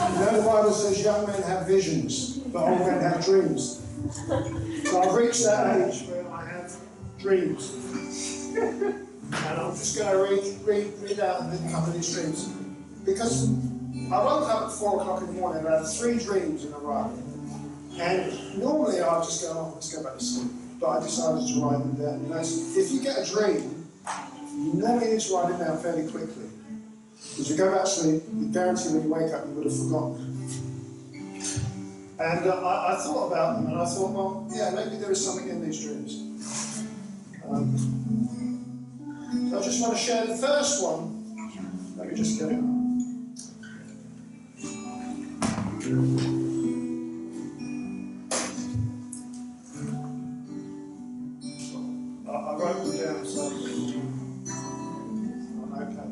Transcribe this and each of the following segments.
know the Bible says young men have visions, but old men have dreams. So I've reached that age where I have dreams. And I'm just going to read out a couple of these dreams. Because I woke up at 4 o'clock in the morning and I had 3 dreams in a row. And normally I'll just go, oh, let's go back to sleep. But I decided to write them down. You know, if you get a dream, you normally need to write it down fairly quickly. Because you go back to sleep, you guarantee when you wake up you would have forgotten. And I thought about them and I thought, well, yeah, maybe there is something in these dreams. So I just want to share the first one. Let me just get it up. I wrote them down, so I'm okay.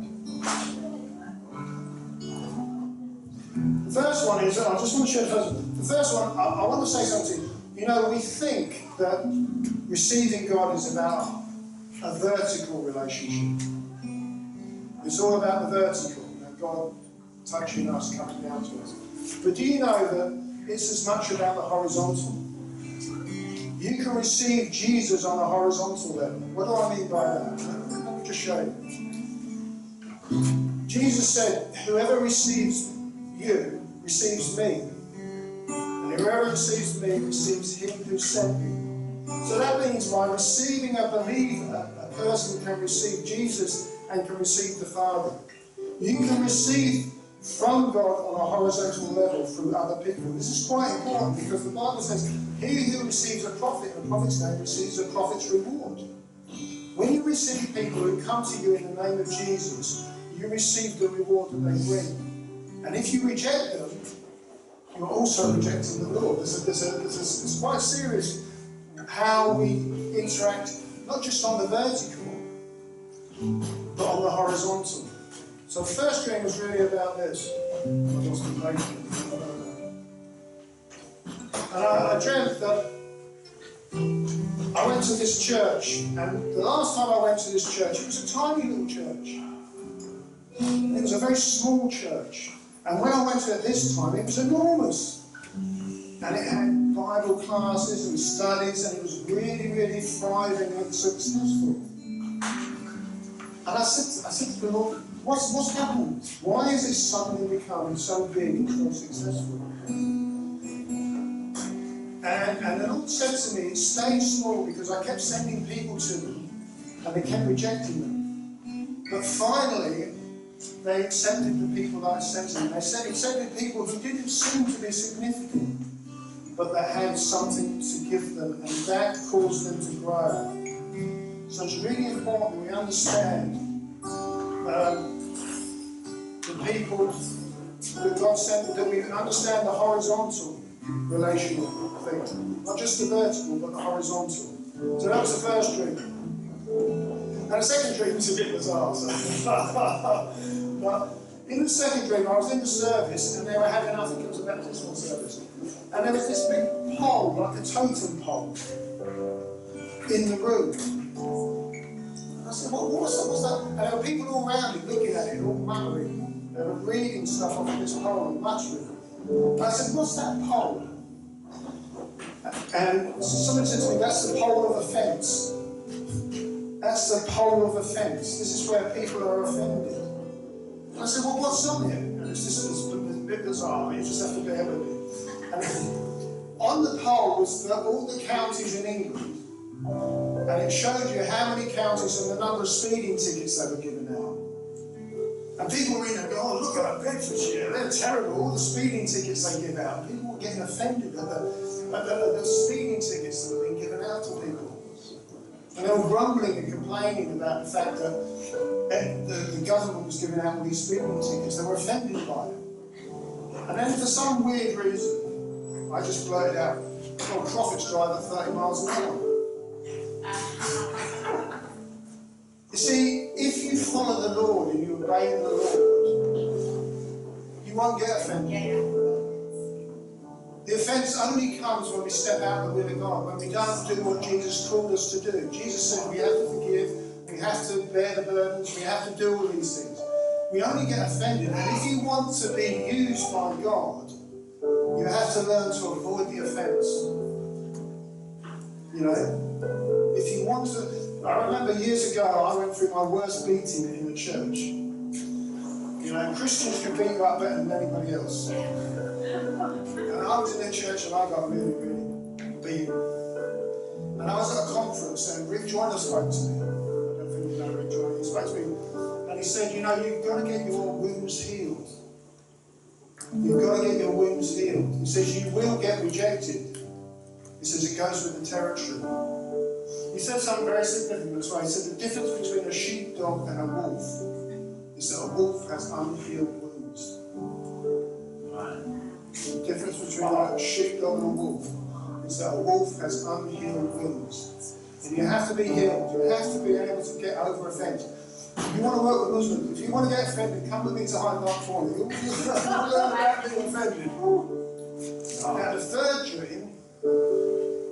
The first one is, I just want to share the first one. The first one, I want to say something. You know, we think that receiving God is about a vertical relationship. It's all about the vertical, you know, God touching us, coming down to us. But do you know that it's as much about the horizontal? You can receive Jesus on a horizontal level. What do I mean by that? Let me just show you. Jesus said, whoever receives you receives me. And whoever receives me receives him who sent me. So that means by receiving a believer, a person can receive Jesus and can receive the Father. You can receive from God on a horizontal level through other people. This is quite important because the Bible says, he who receives a prophet, in a prophet's name, receives a prophet's reward. When you receive people who come to you in the name of Jesus, you receive the reward that they bring. And if you reject them, you're also rejecting the Lord. It's quite serious how we interact, not just on the vertical, but on the horizontal. So the first dream was really about this. And I dreamt that I went to this church, and the last time I went to this church, it was a tiny little church. It was a very small church. And when I went to it this time, it was enormous. And it had Bible classes and studies, and it was really, really thriving and successful. And I said to the Lord, what's happened? Why is it suddenly becoming so big and so successful? And the Lord said to me, it stayed small because I kept sending people to them, and they kept rejecting them. But finally, they accepted the people that I sent them. They accepted people who didn't seem to be significant, but that had something to give them, and that caused them to grow. So it's really important that we understand the people that God sent, that we understand the horizontal relational thing, not just the vertical, but the horizontal. So that was the first dream. And the second dream was a bit bizarre. But in the second dream, I was in the service, and they were having, I think it was a baptismal service, and there was this big pole, like a totem pole, in the room. And I said, what's that? And there were people all around it looking at it, all muttering. They were reading stuff off of this pole and muttering. And I said, what's that pole? And someone said to me, that's the pole of offence. That's the pole of offence. This is where people are offended. And I said, well, what's on it? And it's just a bit bizarre. You just have to bear with me. And on the pole was all the counties in England. And it showed you how many counties and the number of speeding tickets they were giving out. And people were reading and go, oh, look at Bedfordshire, they're terrible, all the speeding tickets they give out. And people were getting offended at the speeding tickets that were being given out to people. And they were grumbling and complaining about the fact that the government was giving out all these speeding tickets. They were offended by it. And then for some weird reason, I just blurted out, well, prophets drive at 30 miles an hour. You see, if you follow the Lord and you obey the Lord, you won't get offended. The offence only comes when we step out of the will of God, when we don't do what Jesus called us to do. Jesus said we have to forgive, we have to bear the burdens, we have to do all these things. We only get offended, and if you want to be used by God, you have to learn to avoid the offence. You know, if you want to, I remember years ago I went through my worst beating in the church. You know, Christians can beat you up better than anybody else. And I was in the church and I got really, really beaten. And I was at a conference and Rick Joyner spoke to me. I don't think you know Rick Joyner. He spoke to me and he said, you know, you've got to get your wounds healed. You've got to get your wounds healed. He says, you will get rejected. He says, it goes with the territory. He said something very significant as well. He said, the difference between a sheepdog and a wolf is that a wolf has unhealed wounds. The difference between a sheepdog and a wolf is that a wolf has unhealed wounds. And you have to be healed. You have to be able to get over offence. If you want to work with Muslims, if you want to get offended, come with me to Hyde Park Corner. You'll learn about being offended. Now the third dream,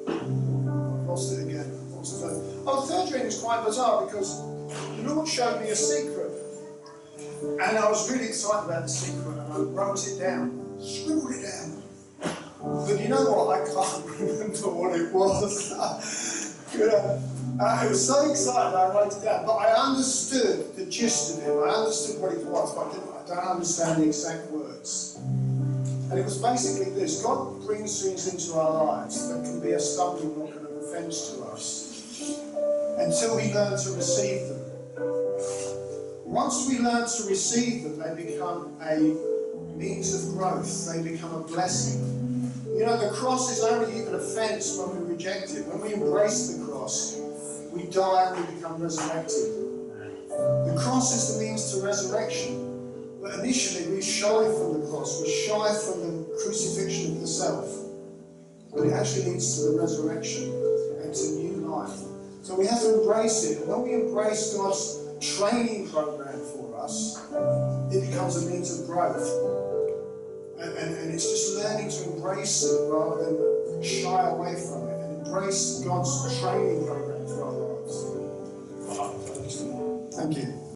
I've lost it again. What's the third? Oh, the third dream is quite bizarre because the Lord showed me a secret. And I was really excited about the secret and I wrote it down, scribbled it down. But you know what? I can't remember what it was. You know, I was so excited I wrote it down. But I understood the gist of it. I understood what it was, but I don't understand the exact words. And it was basically this. God brings things into our lives that can be a stumbling block and an offence to us until we learn to receive them. Once we learn to receive them, they become a means of growth. They become a blessing. You know, the cross is only an offence when we reject it. When we embrace the cross, we die and we become resurrected. The cross is the means to resurrection. But initially we shy from the cross. We shy from the crucifixion of the self. But it actually leads to the resurrection and to new life. So we have to embrace it. And when we embrace God's training program for us, it becomes a means of growth. And it's just learning to embrace it rather than shy away from it and embrace God's training program for our lives. Thank you.